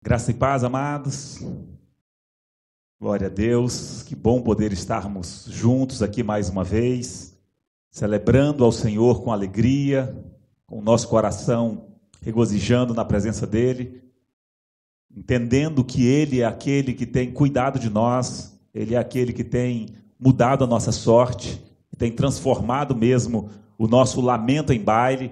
Graça e paz, amados. Glória a Deus, que bom poder estarmos juntos aqui mais uma vez, celebrando ao Senhor com alegria, com o nosso coração regozijando na presença dEle, entendendo que Ele é aquele que tem cuidado de nós, Ele é aquele que tem mudado a nossa sorte, que tem transformado mesmo o nosso lamento em baile,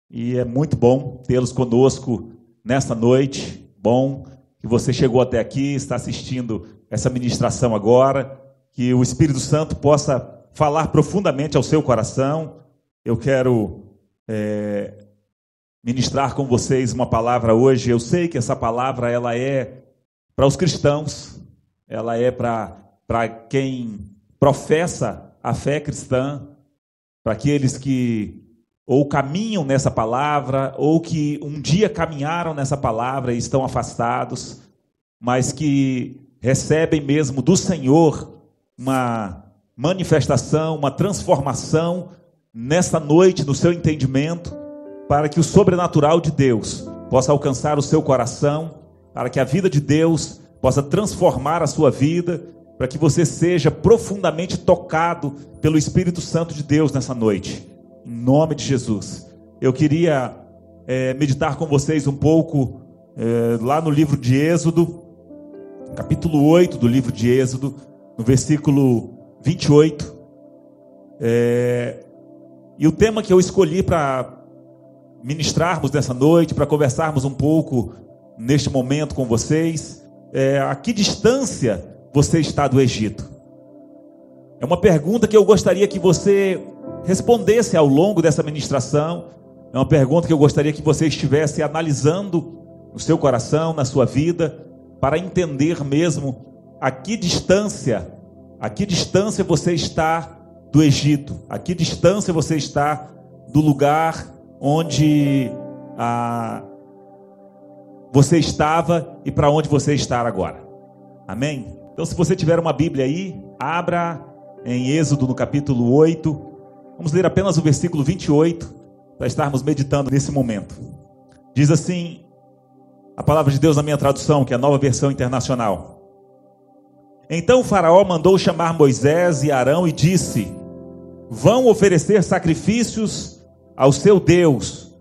e é muito bom tê-los conosco nesta noite. Bom que você chegou até aqui, está assistindo essa ministração agora, que o Espírito Santo possa falar profundamente ao seu coração. Eu quero ministrar com vocês uma palavra hoje. Eu sei que essa palavra ela é para os cristãos, ela é para quem professa a fé cristã, para aqueles que ou caminham nessa palavra, ou que um dia caminharam nessa palavra e estão afastados, mas que recebem mesmo do Senhor uma manifestação, uma transformação nesta noite no seu entendimento, para que o sobrenatural de Deus possa alcançar o seu coração, para que a vida de Deus possa transformar a sua vida, para que você seja profundamente tocado pelo Espírito Santo de Deus nessa noite. Em nome de Jesus. Eu queria meditar com vocês um pouco lá no livro de Êxodo, capítulo 8 do livro de Êxodo, no versículo 28. E o tema que eu escolhi para ministrarmos nessa noite, para conversarmos um pouco neste momento com vocês, a que distância você está do Egito? É uma pergunta que eu gostaria que você respondesse ao longo dessa ministração. É uma pergunta que eu gostaria que você estivesse analisando no seu coração, na sua vida, para entender mesmo a que distância você está do Egito, a que distância você está do lugar onde você estava e para onde você está agora. Amém? Então, se você tiver uma Bíblia aí, abra em Êxodo no capítulo 8. Vamos ler apenas o versículo 28, para estarmos meditando nesse momento. Diz assim a palavra de Deus na minha tradução, que é a Nova Versão Internacional. Então o faraó mandou chamar Moisés e Arão e disse: vão oferecer sacrifícios ao seu Deus,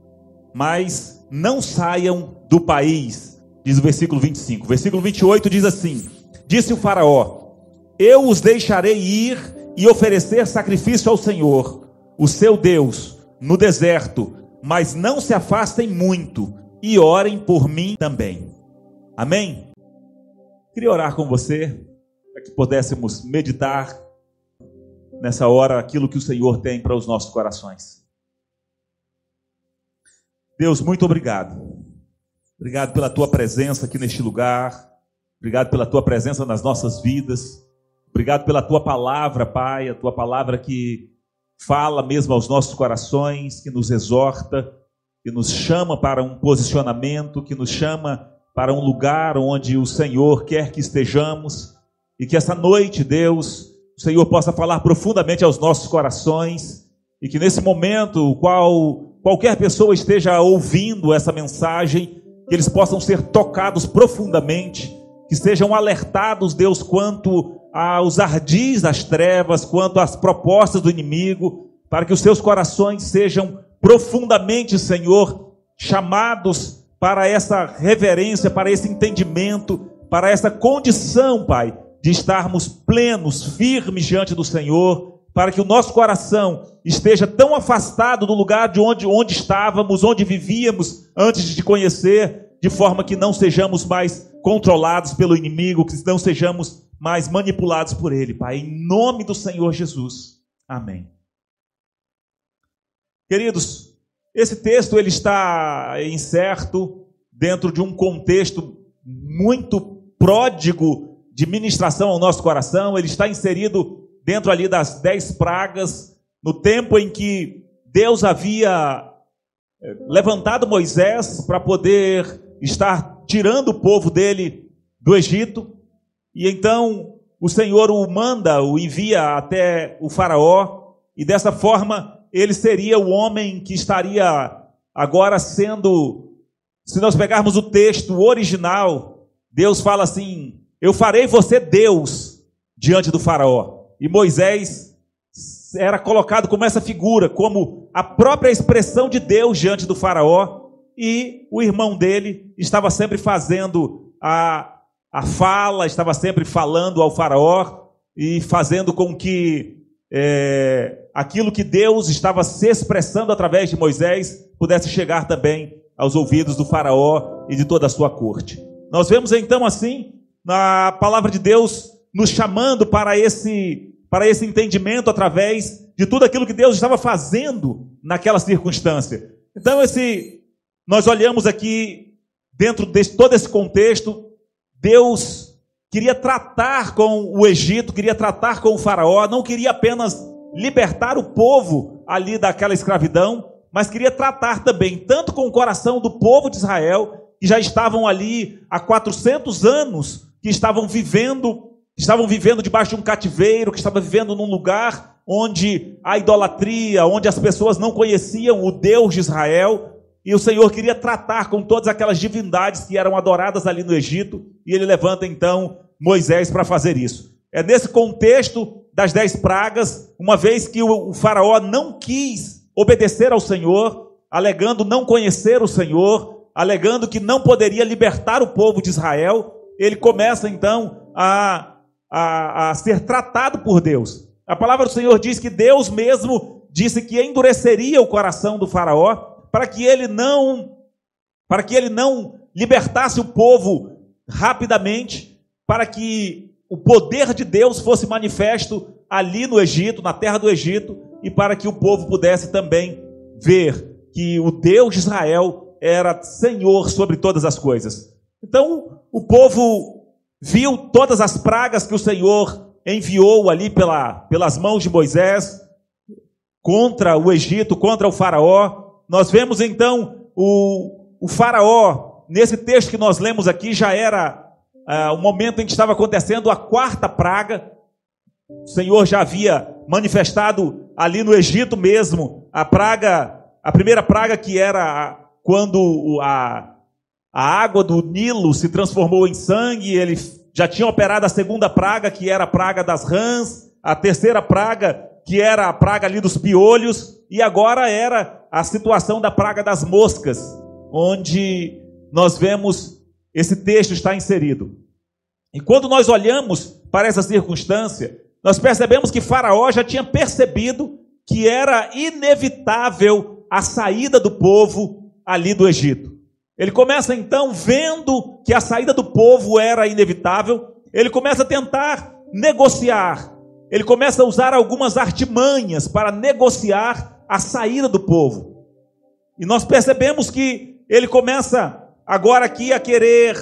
mas não saiam do país. Diz o versículo 25. O versículo 28 diz assim: disse o faraó: eu os deixarei ir e oferecer sacrifício ao Senhor, o seu Deus, no deserto, mas não se afastem muito e orem por mim também. Amém? Queria orar com você, para que pudéssemos meditar nessa hora aquilo que o Senhor tem para os nossos corações. Deus, muito obrigado. Obrigado pela tua presença aqui neste lugar. Obrigado pela tua presença nas nossas vidas. Obrigado pela tua palavra, Pai, a tua palavra que fala mesmo aos nossos corações, que nos exorta, que nos chama para um posicionamento, que nos chama para um lugar onde o Senhor quer que estejamos, e que essa noite, Deus, o Senhor possa falar profundamente aos nossos corações, e que nesse momento, qualquer pessoa esteja ouvindo essa mensagem, que eles possam ser tocados profundamente, que sejam alertados, Deus, quanto aos ardis das trevas, quanto às propostas do inimigo, para que os seus corações sejam profundamente, Senhor, chamados para essa reverência, para esse entendimento, para essa condição, Pai, de estarmos plenos, firmes diante do Senhor, para que o nosso coração esteja tão afastado do lugar de onde estávamos, onde vivíamos antes de te conhecer, de forma que não sejamos mais controlados pelo inimigo, que não sejamos mais manipulados por ele, Pai, em nome do Senhor Jesus. Amém. Queridos, esse texto ele está inserto dentro de um contexto muito pródigo de ministração ao nosso coração. Ele está inserido dentro ali das 10 pragas, no tempo em que Deus havia levantado Moisés para poder estar tirando o povo dele do Egito. E então o Senhor o envia até o faraó, e dessa forma ele seria o homem que estaria agora sendo, se nós pegarmos o texto original, Deus fala assim: eu farei você Deus diante do faraó. E Moisés era colocado como essa figura, como a própria expressão de Deus diante do faraó, e o irmão dele estava sempre fazendo a fala, estava sempre falando ao faraó e fazendo com que aquilo que Deus estava se expressando através de Moisés pudesse chegar também aos ouvidos do faraó e de toda a sua corte. Nós vemos então assim, na palavra de Deus, nos chamando para esse entendimento através de tudo aquilo que Deus estava fazendo naquela circunstância. Então nós olhamos aqui, dentro de todo esse contexto, Deus queria tratar com o Egito, queria tratar com o faraó, não queria apenas libertar o povo ali daquela escravidão, mas queria tratar também, tanto com o coração do povo de Israel, que já estavam ali há 400 anos, que estavam vivendo debaixo de um cativeiro, que estavam vivendo num lugar onde a idolatria, onde as pessoas não conheciam o Deus de Israel, e o Senhor queria tratar com todas aquelas divindades que eram adoradas ali no Egito, e ele levanta então Moisés para fazer isso. É nesse contexto das 10 pragas, uma vez que o faraó não quis obedecer ao Senhor, alegando não conhecer o Senhor, alegando que não poderia libertar o povo de Israel, ele começa então a ser tratado por Deus. A palavra do Senhor diz que Deus mesmo disse que endureceria o coração do faraó para que ele não libertasse o povo rapidamente, para que o poder de Deus fosse manifesto ali no Egito, na terra do Egito, e para que o povo pudesse também ver que o Deus de Israel era Senhor sobre todas as coisas. Então o povo viu todas as pragas que o Senhor enviou ali pelas mãos de Moisés contra o Egito, contra o faraó. Nós vemos então o faraó, nesse texto que nós lemos aqui, já era o momento em que estava acontecendo a 4ª praga. O Senhor já havia manifestado ali no Egito mesmo a primeira praga, que era quando a água do Nilo se transformou em sangue. Ele já tinha operado a 2ª praga, que era a praga das rãs, a 3ª praga, que era a praga ali dos piolhos, e agora era a situação da praga das moscas, onde nós vemos esse texto está inserido. E quando nós olhamos para essa circunstância, nós percebemos que Faraó já tinha percebido que era inevitável a saída do povo ali do Egito. Ele começa então, vendo que a saída do povo era inevitável, ele começa a tentar negociar. Ele começa a usar algumas artimanhas para negociar a saída do povo. E nós percebemos que ele começa agora aqui a querer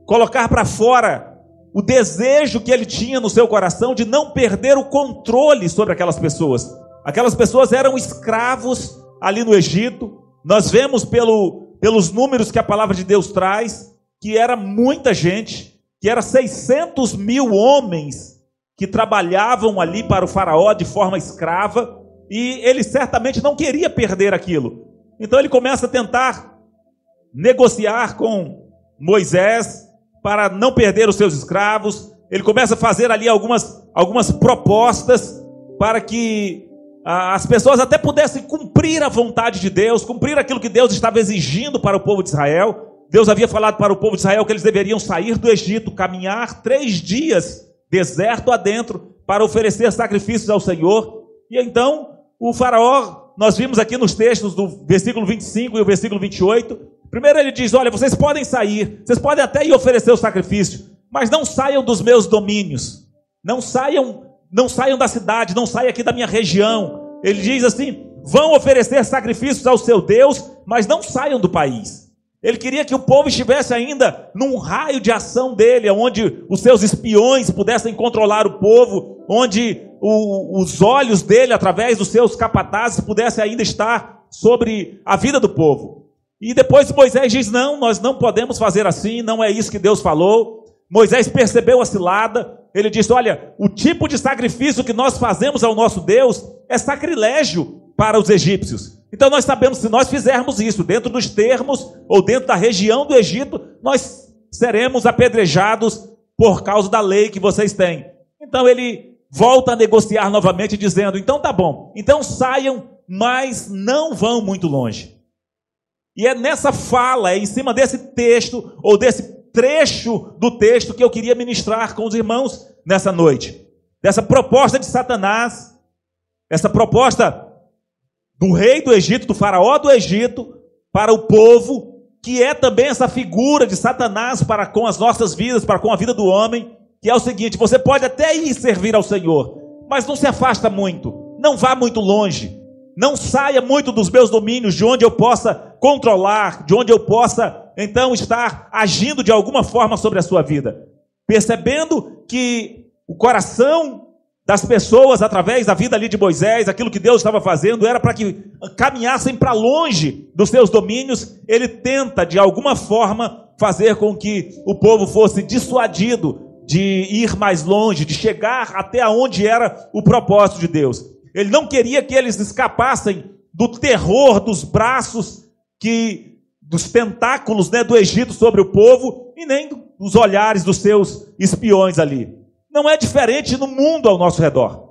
colocar para fora o desejo que ele tinha no seu coração de não perder o controle sobre aquelas pessoas. Aquelas pessoas eram escravos ali no Egito. Nós vemos pelos números que a palavra de Deus traz, que era muita gente, que era 600 mil homens que trabalhavam ali para o faraó de forma escrava, e ele certamente não queria perder aquilo. Então ele começa a tentar negociar com Moisés para não perder os seus escravos. Ele começa a fazer ali algumas propostas para que as pessoas até pudessem cumprir a vontade de Deus, cumprir aquilo que Deus estava exigindo para o povo de Israel. Deus havia falado para o povo de Israel que eles deveriam sair do Egito, caminhar 3 dias deserto adentro para oferecer sacrifícios ao Senhor. E então o faraó, nós vimos aqui nos textos do versículo 25 e o versículo 28, primeiro ele diz: olha, vocês podem sair, vocês podem até ir oferecer o sacrifício, mas não saiam dos meus domínios, não saiam da cidade, não saiam aqui da minha região. Ele diz assim: vão oferecer sacrifícios ao seu Deus, mas não saiam do país. Ele queria que o povo estivesse ainda num raio de ação dele, onde os seus espiões pudessem controlar o povo, onde os olhos dele, através dos seus capatazes, pudessem ainda estar sobre a vida do povo. E depois Moisés diz: não, nós não podemos fazer assim, não é isso que Deus falou. Moisés percebeu a cilada. Ele disse: olha, o tipo de sacrifício que nós fazemos ao nosso Deus é sacrilégio para os egípcios. Então nós sabemos que se nós fizermos isso dentro dos termos ou dentro da região do Egito, nós seremos apedrejados por causa da lei que vocês têm. Então ele volta a negociar novamente, dizendo, então tá bom, então saiam, mas não vão muito longe. E é nessa fala, é em cima desse texto, ou desse trecho do texto, que eu queria ministrar com os irmãos nessa noite. Dessa proposta de Satanás, essa proposta do rei do Egito, do faraó do Egito, para o povo, que é também essa figura de Satanás para com as nossas vidas, para com a vida do homem, que é o seguinte: você pode até ir servir ao Senhor, mas não se afasta muito, não vá muito longe, não saia muito dos meus domínios, de onde eu possa controlar, de onde eu possa, então, estar agindo de alguma forma sobre a sua vida. Percebendo que o coração das pessoas, através da vida ali de Moisés, aquilo que Deus estava fazendo, era para que caminhassem para longe dos seus domínios. Ele tenta, de alguma forma, fazer com que o povo fosse dissuadido de ir mais longe, de chegar até onde era o propósito de Deus. Ele não queria que eles escapassem do terror dos braços, dos tentáculos, do Egito sobre o povo, e nem dos olhares dos seus espiões ali. Não é diferente no mundo ao nosso redor.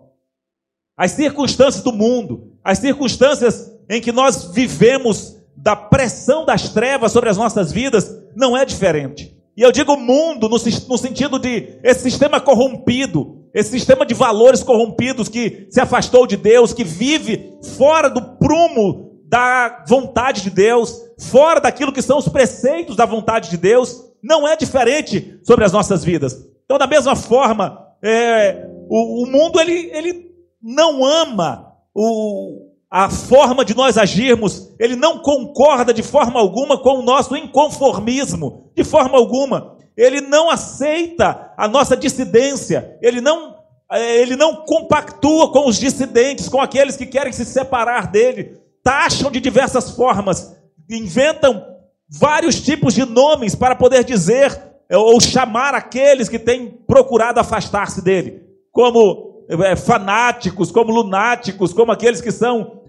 As circunstâncias do mundo, as circunstâncias em que nós vivemos da pressão das trevas sobre as nossas vidas, não é diferente. E eu digo mundo no sentido de esse sistema corrompido, esse sistema de valores corrompidos que se afastou de Deus, que vive fora do prumo da vontade de Deus, fora daquilo que são os preceitos da vontade de Deus, não é diferente sobre as nossas vidas. Então, da mesma forma, o mundo ele não ama a forma de nós agirmos, ele não concorda de forma alguma com o nosso inconformismo, de forma alguma. Ele não aceita a nossa dissidência, ele não compactua com os dissidentes, com aqueles que querem se separar dele, taxam de diversas formas, inventam vários tipos de nomes para poder dizer ou chamar aqueles que têm procurado afastar-se dele, como fanáticos, como lunáticos, como aqueles que são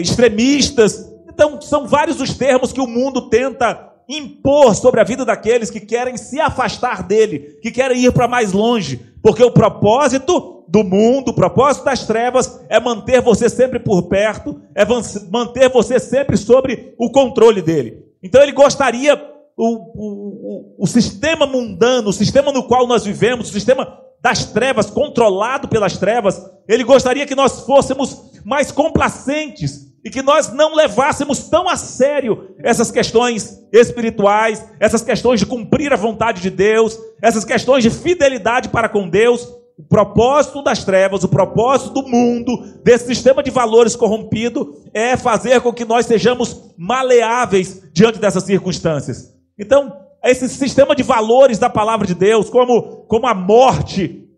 extremistas. Então são vários os termos que o mundo tenta impor sobre a vida daqueles que querem se afastar dele, que querem ir para mais longe, porque o propósito do mundo, o propósito das trevas é manter você sempre por perto, é manter você sempre sobre o controle dele. Então ele gostaria, o sistema mundano, o sistema no qual nós vivemos, o sistema das trevas, controlado pelas trevas, ele gostaria que nós fôssemos mais complacentes e que nós não levássemos tão a sério essas questões espirituais, essas questões de cumprir a vontade de Deus, essas questões de fidelidade para com Deus. O propósito das trevas, o propósito do mundo, desse sistema de valores corrompido, é fazer com que nós sejamos maleáveis diante dessas circunstâncias. Então, esse sistema de valores da palavra de Deus, como a morte,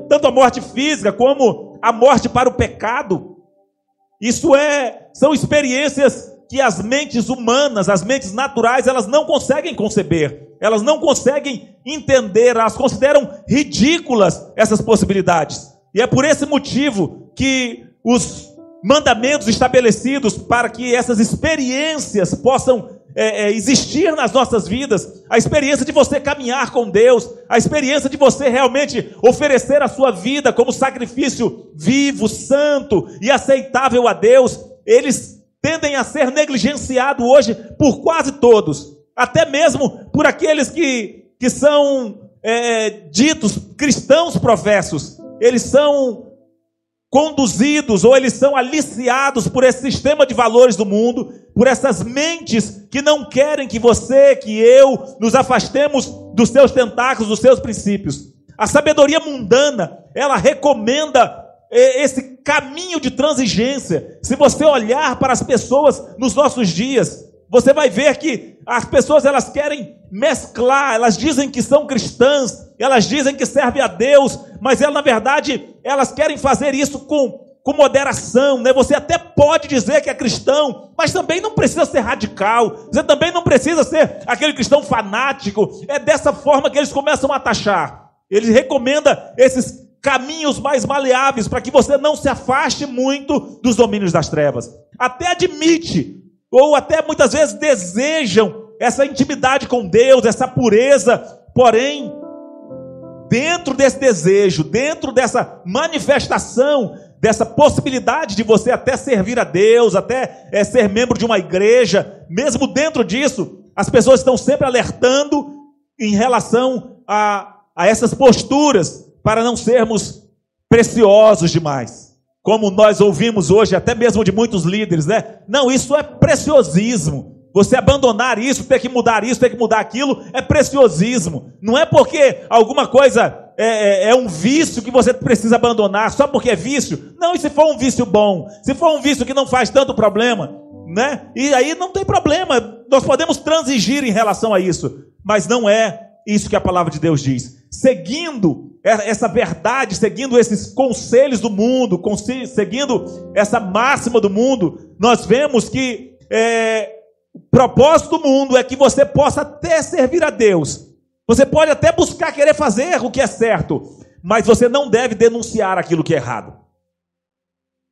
tanto a morte física como a morte para o pecado, são experiências que as mentes humanas, as mentes naturais, elas não conseguem conceber, elas não conseguem entender, elas consideram ridículas essas possibilidades. E é por esse motivo que os mandamentos estabelecidos para que essas experiências possam existir nas nossas vidas, a experiência de você caminhar com Deus, a experiência de você realmente oferecer a sua vida como sacrifício vivo, santo e aceitável a Deus, eles tendem a ser negligenciados hoje por quase todos, até mesmo por aqueles que são ditos cristãos professos. Eles são conduzidos ou eles são aliciados por esse sistema de valores do mundo, por essas mentes que não querem que você, que eu, nos afastemos dos seus tentáculos, dos seus princípios. A sabedoria mundana, ela recomenda esse caminho de transigência. Se você olhar para as pessoas nos nossos dias, você vai ver que as pessoas, elas querem mesclar, elas dizem que são cristãs, elas dizem que servem a Deus, mas na verdade, elas querem fazer isso com moderação, Você até pode dizer que é cristão, mas também não precisa ser radical, você também não precisa ser aquele cristão fanático. É dessa forma que eles começam a taxar. Eles recomendam esses caminhos mais maleáveis para que você não se afaste muito dos domínios das trevas. Até admite, ou até muitas vezes desejam essa intimidade com Deus, essa pureza. Porém, dentro desse desejo, dentro dessa manifestação, dessa possibilidade de você até servir a Deus, até ser membro de uma igreja, mesmo dentro disso, as pessoas estão sempre alertando em relação a essas posturas, para não sermos preciosos demais. Como nós ouvimos hoje, até mesmo de muitos líderes, né? Não, isso é preciosismo. Você abandonar isso, ter que mudar isso, ter que mudar aquilo, é preciosismo. Não é porque alguma coisa é um vício que você precisa abandonar, só porque é vício. Não, e se for um vício bom? Se for um vício que não faz tanto problema, né? E aí não tem problema. Nós podemos transigir em relação a isso. Mas não é isso que a palavra de Deus diz. Seguindo essa verdade, seguindo esses conselhos do mundo, seguindo essa máxima do mundo, nós vemos que o propósito do mundo é que você possa até servir a Deus. Você pode até buscar querer fazer o que é certo, mas você não deve denunciar aquilo que é errado.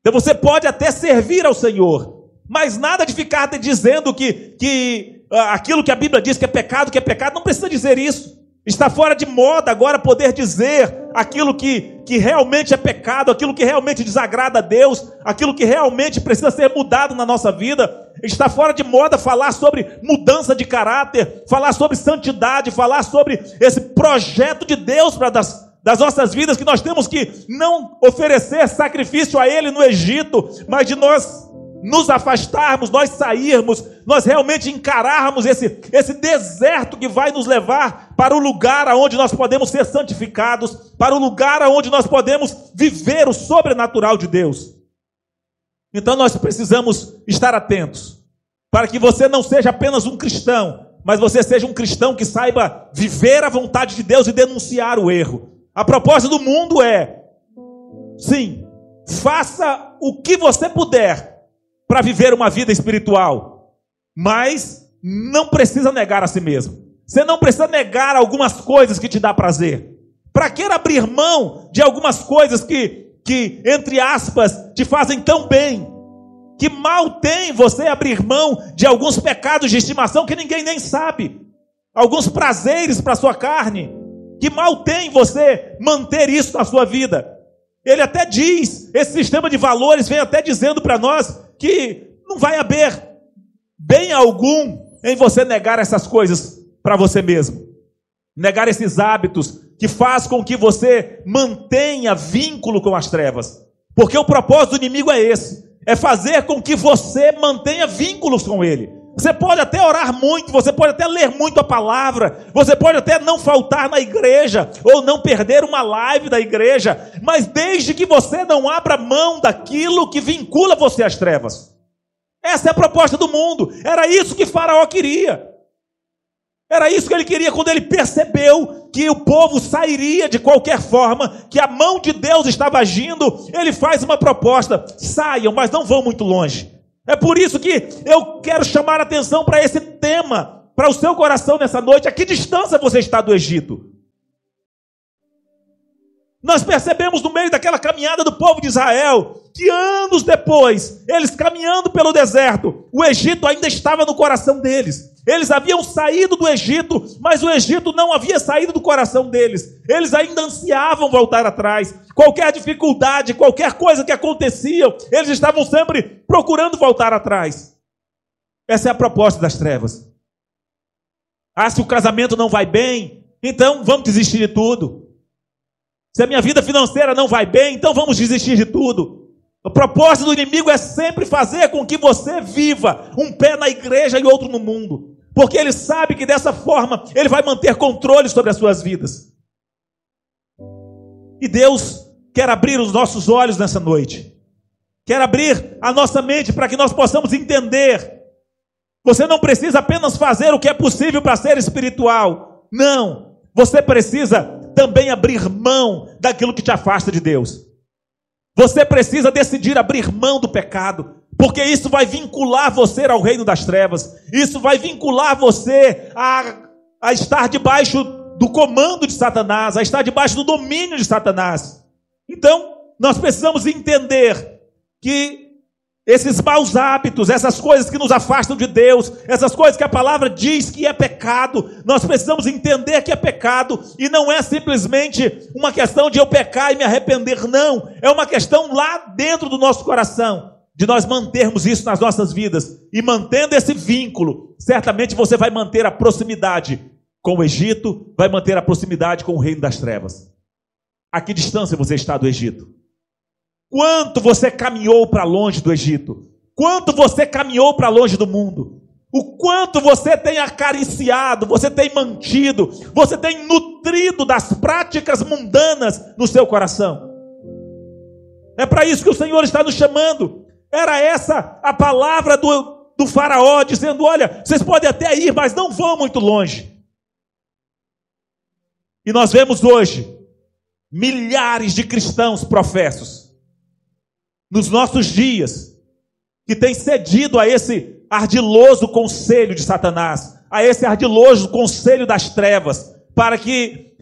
Então você pode até servir ao Senhor, mas nada de ficar dizendo que aquilo que a Bíblia diz que é pecado, não precisa dizer isso. Está fora de moda agora poder dizer aquilo que realmente é pecado, aquilo que realmente desagrada a Deus, aquilo que realmente precisa ser mudado na nossa vida. Está fora de moda falar sobre mudança de caráter, falar sobre santidade, falar sobre esse projeto de Deus para das nossas vidas, que nós temos que não oferecer sacrifício a Ele no Egito, mas de nós nos afastarmos, nós sairmos, nós realmente encararmos esse deserto que vai nos levar para o lugar onde nós podemos ser santificados, para o lugar onde nós podemos viver o sobrenatural de Deus. Então nós precisamos estar atentos, para que você não seja apenas um cristão, mas você seja um cristão que saiba viver a vontade de Deus e denunciar o erro. A proposta do mundo é, sim, faça o que você puder para viver uma vida espiritual, mas não precisa negar a si mesmo. Você não precisa negar algumas coisas que te dá prazer. Para que abrir mão de algumas coisas que, entre aspas, te fazem tão bem? Que mal tem você abrir mão de alguns pecados de estimação que ninguém nem sabe? Alguns prazeres para a sua carne? Que mal tem você manter isso na sua vida? Ele até diz, esse sistema de valores vem até dizendo para nós que não vai haver bem algum em você negar essas coisas para você mesmo. Negar esses hábitos que faz com que você mantenha vínculo com as trevas. Porque o propósito do inimigo é esse. É fazer com que você mantenha vínculos com ele. Você pode até orar muito, você pode até ler muito a palavra, você pode até não faltar na igreja, ou não perder uma live da igreja, mas desde que você não abra mão daquilo que vincula você às trevas. Essa é a proposta do mundo. Era isso que Faraó queria. Era isso que ele queria quando ele percebeu que o povo sairia de qualquer forma, que a mão de Deus estava agindo. Ele faz uma proposta: saiam, mas não vão muito longe. É por isso que eu quero chamar a atenção para esse tema, para o seu coração nessa noite. A que distância você está do Egito? Nós percebemos no meio daquela caminhada do povo de Israel, que anos depois, eles caminhando pelo deserto, o Egito ainda estava no coração deles. Eles haviam saído do Egito, mas o Egito não havia saído do coração deles. Eles ainda ansiavam voltar atrás. Qualquer dificuldade, qualquer coisa que acontecia, eles estavam sempre procurando voltar atrás. Essa é a proposta das trevas. Ah, se o casamento não vai bem, então vamos desistir de tudo. Se a minha vida financeira não vai bem, então vamos desistir de tudo. A proposta do inimigo é sempre fazer com que você viva um pé na igreja e outro no mundo. Porque ele sabe que dessa forma ele vai manter controle sobre as suas vidas. E Deus quer abrir os nossos olhos nessa noite. Quer abrir a nossa mente para que nós possamos entender. Você não precisa apenas fazer o que é possível para ser espiritual. Não. Você precisa também abrir mão daquilo que te afasta de Deus. Você precisa decidir abrir mão do pecado, porque isso vai vincular você ao reino das trevas. Isso vai vincular você a estar debaixo do comando de Satanás, a estar debaixo do domínio de Satanás. Então, nós precisamos entender que esses maus hábitos, essas coisas que nos afastam de Deus, essas coisas que a palavra diz que é pecado, nós precisamos entender que é pecado, e não é simplesmente uma questão de eu pecar e me arrepender, não, é uma questão lá dentro do nosso coração, de nós mantermos isso nas nossas vidas, e mantendo esse vínculo, certamente você vai manter a proximidade com o Egito, vai manter a proximidade com o reino das trevas. A que distância você está do Egito? Quanto você caminhou para longe do Egito? Quanto você caminhou para longe do mundo? O quanto você tem acariciado, você tem mantido, você tem nutrido das práticas mundanas no seu coração? É para isso que o Senhor está nos chamando. Era essa a palavra do faraó, dizendo, olha, vocês podem até ir, mas não vão muito longe. E nós vemos hoje milhares de cristãos professos nos nossos dias, que tem cedido a esse ardiloso conselho de Satanás, a esse ardiloso conselho das trevas, para que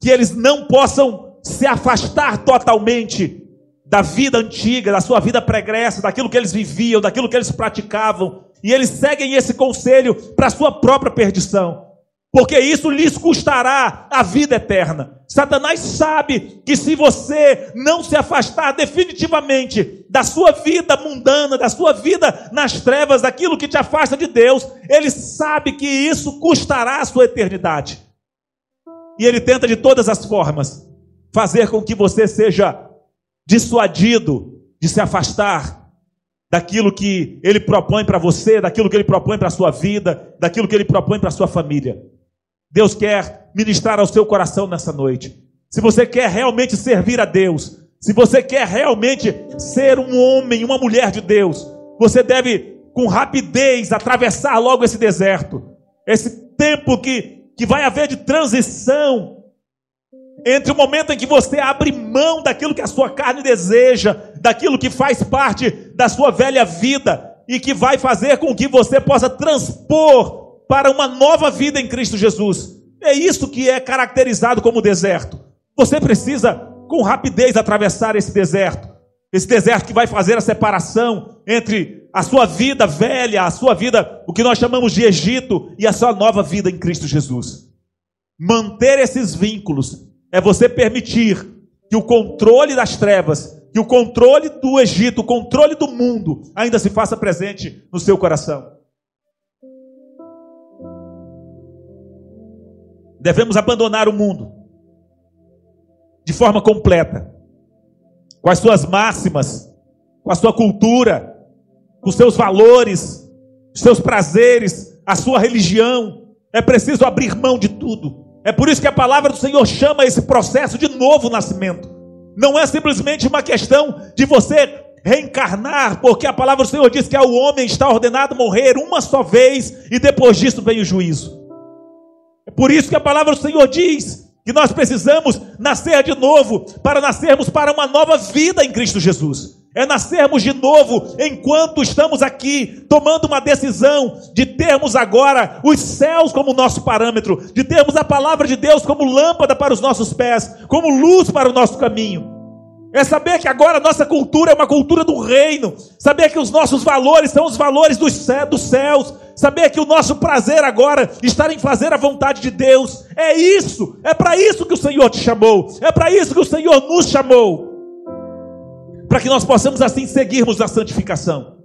eles não possam se afastar totalmente da vida antiga, da sua vida pregressa, daquilo que eles viviam, daquilo que eles praticavam, e eles seguem esse conselho para a sua própria perdição, porque isso lhes custará a vida eterna. Satanás sabe que se você não se afastar definitivamente da sua vida mundana, da sua vida nas trevas, daquilo que te afasta de Deus, ele sabe que isso custará a sua eternidade. E ele tenta de todas as formas fazer com que você seja dissuadido de se afastar daquilo que ele propõe para você, daquilo que ele propõe para a sua vida, daquilo que ele propõe para a sua família. Deus quer ministrar ao seu coração nessa noite. Se você quer realmente servir a Deus, se você quer realmente ser um homem, uma mulher de Deus, você deve, com rapidez, atravessar logo esse deserto. Esse tempo que vai haver de transição entre o momento em que você abre mão daquilo que a sua carne deseja, daquilo que faz parte da sua velha vida, e que vai fazer com que você possa transpor para uma nova vida em Cristo Jesus. É isso que é caracterizado como deserto. Você precisa, com rapidez, atravessar esse deserto que vai fazer a separação entre a sua vida velha, a sua vida, o que nós chamamos de Egito, e a sua nova vida em Cristo Jesus. Manter esses vínculos é você permitir que o controle das trevas, que o controle do Egito, o controle do mundo, ainda se faça presente no seu coração. Devemos abandonar o mundo de forma completa, com as suas máximas, com a sua cultura, com os seus valores, os seus prazeres, a sua religião. É preciso abrir mão de tudo. É por isso que a palavra do Senhor chama esse processo de novo nascimento. Não é simplesmente uma questão de você reencarnar, porque a palavra do Senhor diz que ao homem está ordenado morrer uma só vez, e depois disso vem o juízo. É por isso que a palavra do Senhor diz que nós precisamos nascer de novo, para nascermos para uma nova vida em Cristo Jesus. É nascermos de novo enquanto estamos aqui, tomando uma decisão de termos agora os céus como nosso parâmetro, de termos a palavra de Deus como lâmpada para os nossos pés, como luz para o nosso caminho. É saber que agora a nossa cultura é uma cultura do reino, saber que os nossos valores são os valores dos céus, saber que o nosso prazer agora está em fazer a vontade de Deus. É isso, é para isso que o Senhor te chamou, é para isso que o Senhor nos chamou, para que nós possamos assim seguirmos na santificação,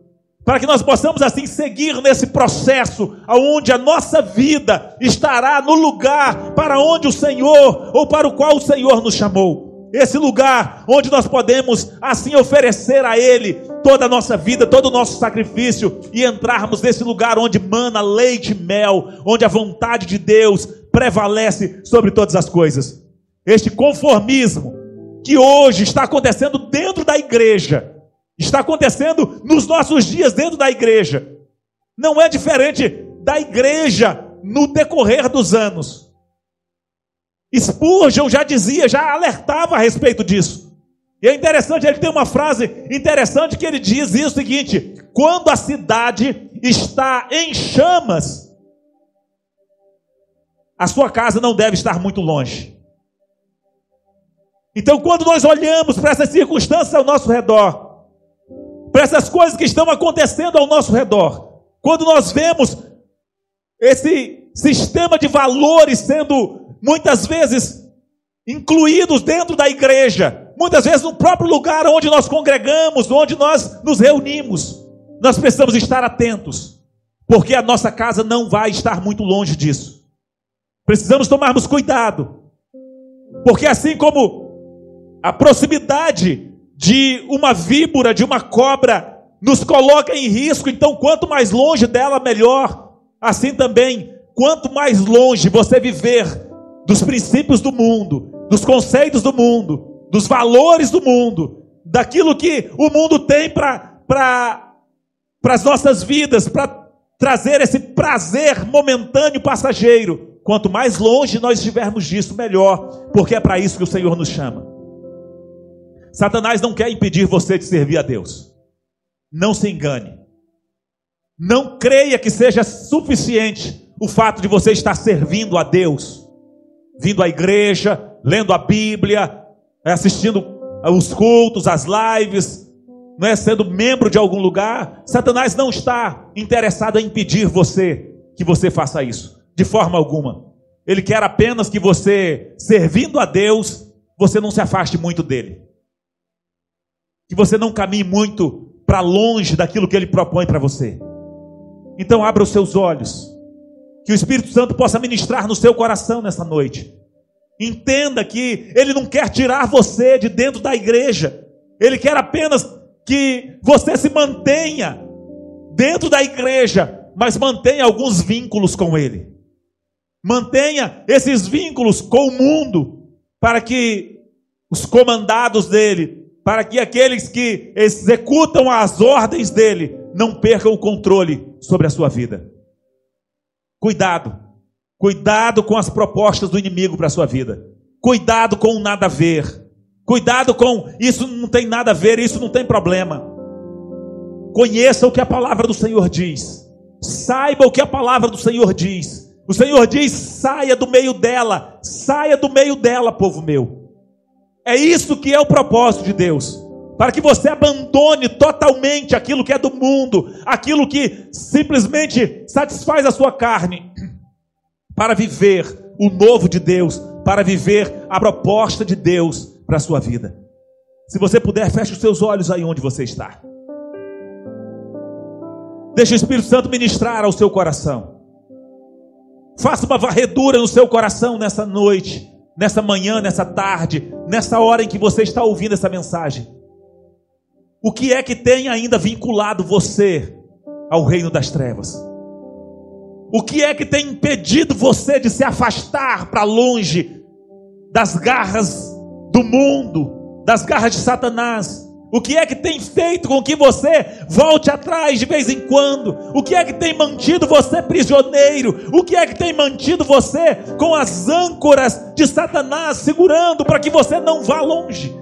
para que nós possamos assim seguir nesse processo, onde a nossa vida estará no lugar para onde o Senhor, ou para o qual o Senhor nos chamou. Esse lugar onde nós podemos assim oferecer a Ele toda a nossa vida, todo o nosso sacrifício, e entrarmos nesse lugar onde mana leite e mel, onde a vontade de Deus prevalece sobre todas as coisas. Este conformismo que hoje está acontecendo dentro da igreja, está acontecendo nos nossos dias dentro da igreja, não é diferente da igreja no decorrer dos anos. Spurgeon já dizia, já alertava a respeito disso. E é interessante, ele tem uma frase interessante que ele diz o seguinte: quando a cidade está em chamas, a sua casa não deve estar muito longe. Então, quando nós olhamos para essas circunstâncias ao nosso redor, para essas coisas que estão acontecendo ao nosso redor. Quando nós vemos esse sistema de valores sendo muitas vezes incluídos dentro da igreja, muitas vezes no próprio lugar onde nós congregamos, onde nós nos reunimos, nós precisamos estar atentos, porque a nossa casa não vai estar muito longe disso. Precisamos tomarmos cuidado, porque assim como a proximidade de uma víbora, de uma cobra, nos coloca em risco, então quanto mais longe dela, melhor. Assim também, quanto mais longe você viver dos princípios do mundo, dos conceitos do mundo, dos valores do mundo, daquilo que o mundo tem para as nossas vidas, para trazer esse prazer momentâneo, passageiro, quanto mais longe nós estivermos disso, melhor, porque é para isso que o Senhor nos chama. Satanás não quer impedir você de servir a Deus. Não se engane. Não creia que seja suficiente o fato de você estar servindo a Deus, vindo à igreja, lendo a Bíblia, assistindo os cultos, as lives, não é, sendo membro de algum lugar. Satanás não está interessado em impedir você que você faça isso, de forma alguma. Ele quer apenas que você, servindo a Deus, você não se afaste muito dele, que você não caminhe muito para longe daquilo que ele propõe para você. Então abra os seus olhos, que o Espírito Santo possa ministrar no seu coração nessa noite. Entenda que ele não quer tirar você de dentro da igreja, ele quer apenas que você se mantenha dentro da igreja, mas mantenha alguns vínculos com ele. Mantenha esses vínculos com o mundo, para que os comandados dele, para que aqueles que executam as ordens dele, não percam o controle sobre a sua vida. Cuidado. Cuidado com as propostas do inimigo para a sua vida. Cuidado com o nada a ver. Cuidado com isso não tem nada a ver, isso não tem problema. Conheça o que a palavra do Senhor diz. Saiba o que a palavra do Senhor diz. O Senhor diz: saia do meio dela. Saia do meio dela, povo meu. É isso que é o propósito de Deus. Para que você abandone totalmente aquilo que é do mundo, aquilo que simplesmente satisfaz a sua carne, para viver o novo de Deus, para viver a proposta de Deus para a sua vida. Se você puder, feche os seus olhos aí onde você está. Deixe o Espírito Santo ministrar ao seu coração. Faça uma varredura no seu coração nessa noite, nessa manhã, nessa tarde, nessa hora em que você está ouvindo essa mensagem. O que é que tem ainda vinculado você ao reino das trevas? O que é que tem impedido você de se afastar para longe das garras do mundo, das garras de Satanás? O que é que tem feito com que você volte atrás de vez em quando? O que é que tem mantido você prisioneiro? O que é que tem mantido você com as âncoras de Satanás segurando para que você não vá longe?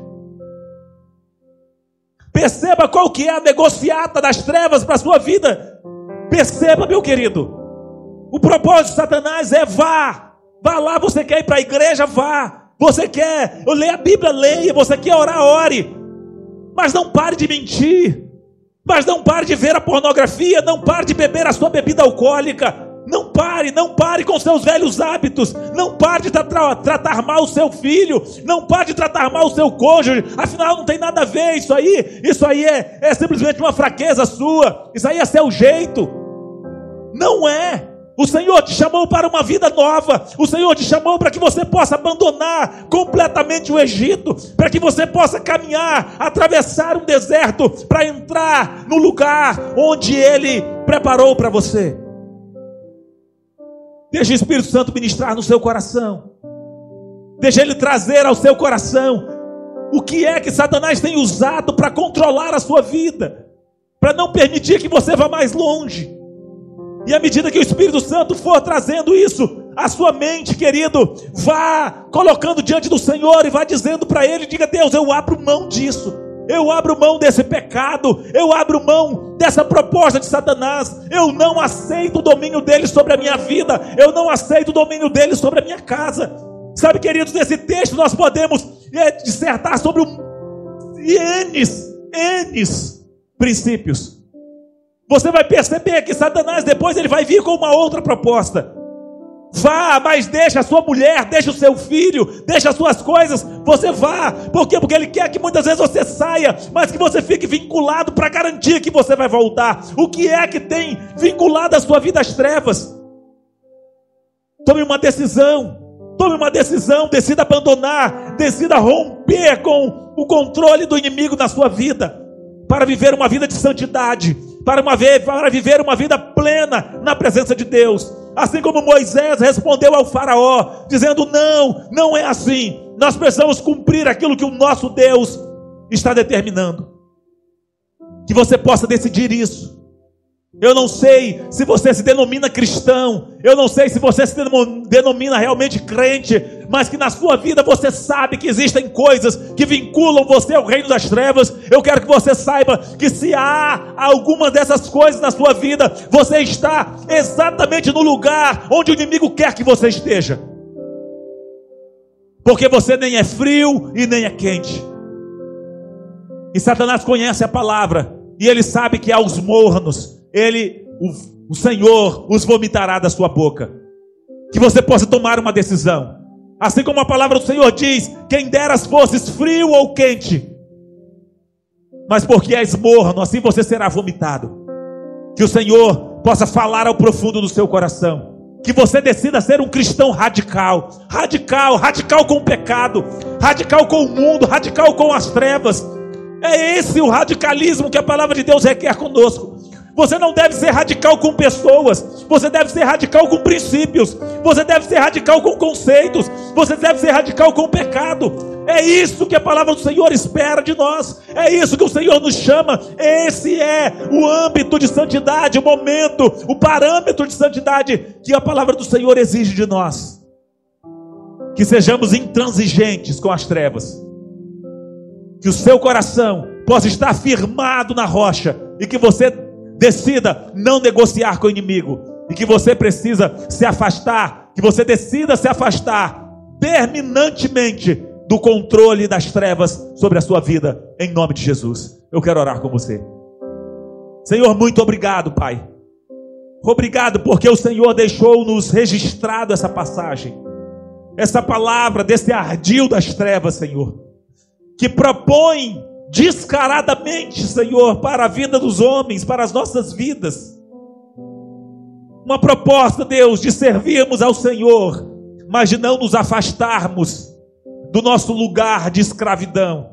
Perceba qual que é a negociata das trevas para a sua vida. Perceba, meu querido. O propósito de Satanás é vá lá. Você quer ir para a igreja? Vá. Você quer ler a Bíblia? Leia. Você quer orar? Ore. Mas não pare de mentir. Mas não pare de ver a pornografia. Não pare de beber a sua bebida alcoólica. Não pare com seus velhos hábitos. Não pare de tratar mal o seu filho. Não pare de tratar mal o seu cônjuge. Afinal, não tem nada a ver isso aí. Isso aí é simplesmente uma fraqueza sua. Isso aí é seu jeito. Não é. O Senhor te chamou para uma vida nova. O Senhor te chamou para que você possa abandonar completamente o Egito, para que você possa caminhar, atravessar um deserto, para entrar no lugar onde Ele preparou para você. Deixe o Espírito Santo ministrar no seu coração. Deixe Ele trazer ao seu coração o que é que Satanás tem usado para controlar a sua vida, para não permitir que você vá mais longe. E à medida que o Espírito Santo for trazendo isso à sua mente, querido, vá colocando diante do Senhor e vá dizendo para Ele, diga: Deus, eu abro mão disso. Eu abro mão desse pecado. Eu abro mão dessa proposta de Satanás. Eu não aceito o domínio dele sobre a minha vida. Eu não aceito o domínio dele sobre a minha casa. Sabe, queridos, nesse texto nós podemos dissertar sobre N's princípios. Você vai perceber que Satanás depois ele vai vir com uma outra proposta. Vá, mas deixa a sua mulher, deixa o seu filho, deixa as suas coisas, você vá. Por quê? Porque ele quer que muitas vezes você saia, mas que você fique vinculado para garantir que você vai voltar. O que é que tem vinculado a sua vida às trevas? Tome uma decisão, decida abandonar, decida romper com o controle do inimigo na sua vida, para viver uma vida de santidade, para viver uma vida plena na presença de Deus. Assim como Moisés respondeu ao faraó, dizendo: não é assim. Nós precisamos cumprir aquilo que o nosso Deus está determinando. Que você possa decidir isso. Eu não sei se você se denomina cristão, eu não sei se você se denomina realmente crente, mas que na sua vida você sabe que existem coisas que vinculam você ao reino das trevas. Eu quero que você saiba que se há alguma dessas coisas na sua vida, você está exatamente no lugar onde o inimigo quer que você esteja. Porque você nem é frio e nem é quente. E Satanás conhece a palavra, e ele sabe que aos mornos o Senhor os vomitará da sua boca. Que você possa tomar uma decisão. Assim como a palavra do Senhor diz: quem deras fosses frio ou quente, mas porque és morno, assim você será vomitado. Que o Senhor possa falar ao profundo do seu coração. Que você decida ser um cristão radical com o pecado, radical com o mundo, radical com as trevas. É esse o radicalismo que a palavra de Deus requer conosco. Você não deve ser radical com pessoas, você deve ser radical com princípios, você deve ser radical com conceitos, você deve ser radical com o pecado. É isso que a palavra do Senhor espera de nós, é isso que o Senhor nos chama. Esse é o âmbito de santidade, o momento, o parâmetro de santidade que a palavra do Senhor exige de nós. Que sejamos intransigentes com as trevas, que o seu coração possa estar firmado na rocha, e que você decida não negociar com o inimigo, e que você precisa se afastar, que você decida se afastar terminantemente do controle das trevas sobre a sua vida, em nome de Jesus. Eu quero orar com você. Senhor, muito obrigado, Pai. Obrigado porque o Senhor deixou-nos registrado essa passagem, essa palavra desse ardil das trevas, Senhor, que propõe descaradamente, Senhor, para a vida dos homens, para as nossas vidas, uma proposta, Deus, de servirmos ao Senhor, mas de não nos afastarmos do nosso lugar de escravidão,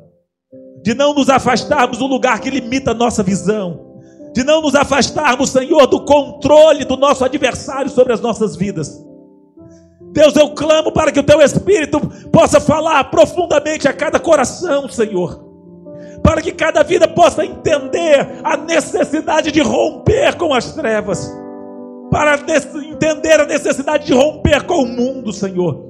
de não nos afastarmos do lugar que limita a nossa visão, de não nos afastarmos, Senhor, do controle do nosso adversário sobre as nossas vidas. Deus, eu clamo para que o Teu Espírito possa falar profundamente a cada coração, Senhor, para que cada vida possa entender a necessidade de romper com as trevas, para entender a necessidade de romper com o mundo, Senhor,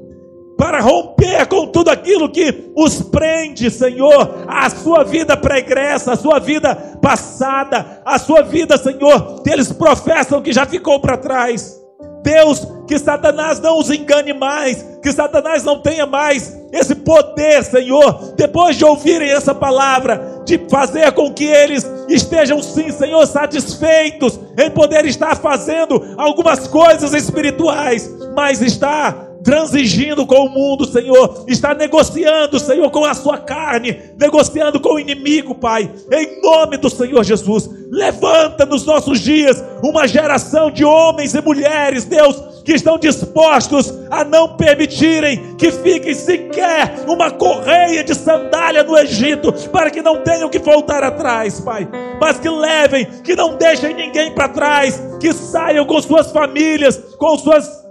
para romper com tudo aquilo que os prende, Senhor, a sua vida pregressa, a sua vida passada, a sua vida, Senhor, que eles professam que já ficou para trás. Deus, que Satanás não os engane mais, que Satanás não tenha mais esse poder, Senhor, depois de ouvirem essa palavra, de fazer com que eles estejam sim, Senhor, satisfeitos em poder estar fazendo algumas coisas espirituais, mas está transigindo com o mundo, Senhor, está negociando, Senhor, com a sua carne, negociando com o inimigo, Pai, em nome do Senhor Jesus. Levanta nos nossos dias uma geração de homens e mulheres, Deus, que estão dispostos a não permitirem que fiquem sequer uma correia de sandália no Egito, para que não tenham que voltar atrás, Pai, mas que levem, que não deixem ninguém para trás, que saiam com suas famílias, com suas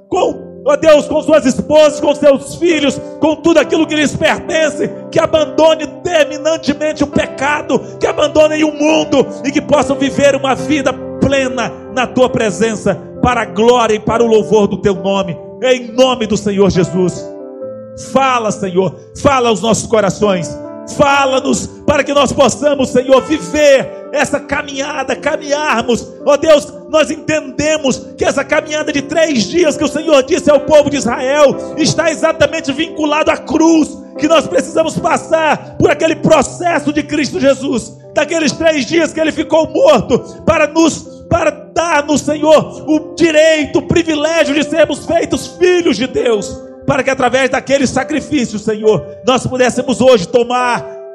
esposas, com seus filhos, com tudo aquilo que lhes pertence, que abandone terminantemente o pecado, que abandonem o mundo e que possam viver uma vida plena na Tua presença, para a glória e para o louvor do Teu nome, em nome do Senhor Jesus. Fala, Senhor, fala aos nossos corações, fala-nos para que nós possamos, Senhor, viver essa caminhada, caminharmos. Ó Deus, nós entendemos que essa caminhada de 3 dias que o Senhor disse ao povo de Israel está exatamente vinculado à cruz, que nós precisamos passar por aquele processo de Cristo Jesus, daqueles 3 dias que ele ficou morto, para dar-nos, Senhor, o direito, o privilégio de sermos feitos filhos de Deus, para que através daquele sacrifício, Senhor, nós pudéssemos hoje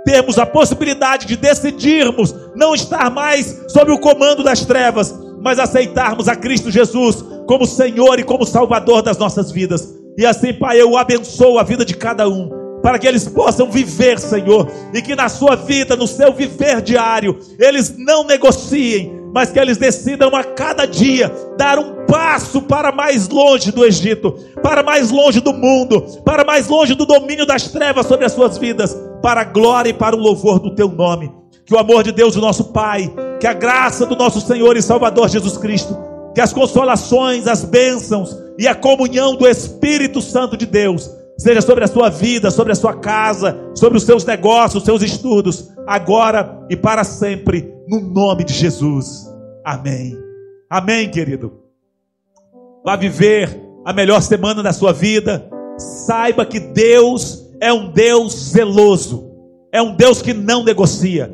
termos a possibilidade de decidirmos não estar mais sob o comando das trevas, mas aceitarmos a Cristo Jesus como Senhor e como Salvador das nossas vidas. E assim, Pai, eu abençoo a vida de cada um, para que eles possam viver, Senhor, e que na sua vida, no seu viver diário, eles não negociem, mas que eles decidam a cada dia dar um passo para mais longe do Egito, para mais longe do mundo, para mais longe do domínio das trevas sobre as suas vidas, para a glória e para o louvor do teu nome. Que o amor de Deus, o nosso Pai, que a graça do nosso Senhor e Salvador Jesus Cristo, que as consolações, as bênçãos e a comunhão do Espírito Santo de Deus seja sobre a sua vida, sobre a sua casa, sobre os seus negócios, os seus estudos, agora e para sempre, no nome de Jesus. Amém. Amém, querido. Vá viver a melhor semana da sua vida. Saiba que Deus é um Deus zeloso, é um Deus que não negocia.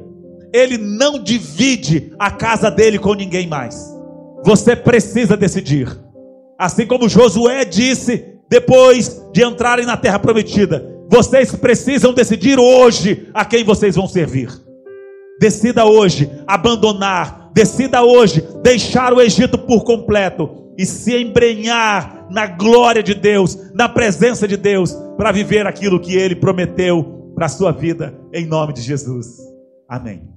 Ele não divide a casa dele com ninguém mais. Você precisa decidir. Assim como Josué disse depois de entrarem na terra prometida, vocês precisam decidir hoje a quem vocês vão servir. Decida hoje abandonar, decida hoje deixar o Egito por completo e se embrenhar na glória de Deus, na presença de Deus, para viver aquilo que Ele prometeu para a sua vida, em nome de Jesus. Amém.